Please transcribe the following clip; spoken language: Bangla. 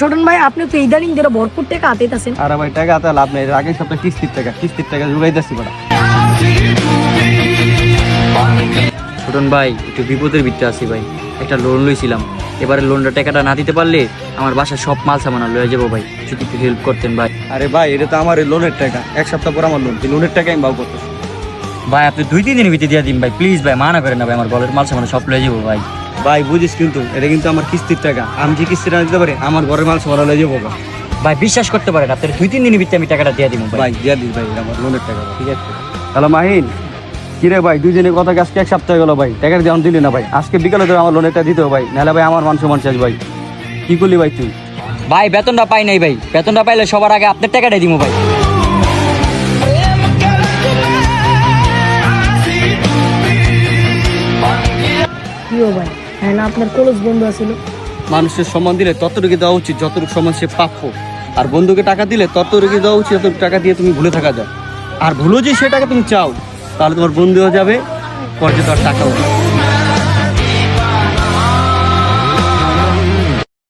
ছোটন ভাই আপনি তো ইদানিং ধরে ভরপুর টাকা হাতেইতাছেন। আরে ভাই টাকা হাতে লাভ নেই, আগের সপ্তাহে কিস্তির টাকা জোগাইতেছি বড়া। ছোটন ভাই একটু বিপদের ভিতরে আছি ভাই, একটা লোন লইছিলাম, এবারে লোনটা টাকাটা না দিতে পারলে আমার বাসার সব মাল সামান লয়ে যাবো ভাই, যদি একটু হেল্প করতেন ভাই। আরে ভাই এটা তো আমার লোনের টাকা, এক সপ্তাহ পর আমার লোন, এই লোনের টাকা আমি বাউ করতেছি। ভাই আপনি 2-3 দিনের ভিতরে দিয়ে দিন ভাই, প্লিজ ভাই, মানা করেন না ভাই, আমার ঘরের মাল সামান সব লয়ে যাবো ভাই। ভাই বুঝিস কিন্তু এটা কিন্তু আমার কিস্তির টাকা, আমি যে কিস্তিটা না দিতে পারি আমার ঘরের মাল সবার লয়ে যাবো। ভাই বিশ্বাস করতে পারেন আপনার 2-3 দিনের ভিতরে আমি টাকাটা দিয়ে দিব ভাই। ভাই দিয়া দিস ভাই, আমার লোনের টাকা। ঠিক আছে। হ্যালো মাহিন, কিরে ভাই দুইজনের কথা আজকে এক সপ্তাহ গেল ভাই, টাকার যেমন দিলি না ভাই, আজকে বিকালে তো আমার লোনেরটা দিতে হবে ভাই, নাহলে ভাই আমার মান সম্মান শেষ ভাই। কি করলি ভাই তুই? ভাই বেতনটা পাই নাই ভাই, বেতনটা পাইলে সবার আগে আপনার টাকাটাই দিব ভাই। কিও ভাই, হ্যাঁ না আপনার কলেজ বন্ধু আছিল। মানুষের সম্মান দিলে ততটুকু দেওয়া উচিত যতটুকু সম্মান সে প্রাপ্য, আর বন্ধুকে টাকা দিলে ততটুকু দেওয়া উচিত যতটুকু টাকা দিয়ে তুমি ভুলে থাকা যায়। আর ভুলো যে সে টাকা তুমি চাও, তাহলে তোমার বন্ধুও যাবে, পরে তোমার টাকাও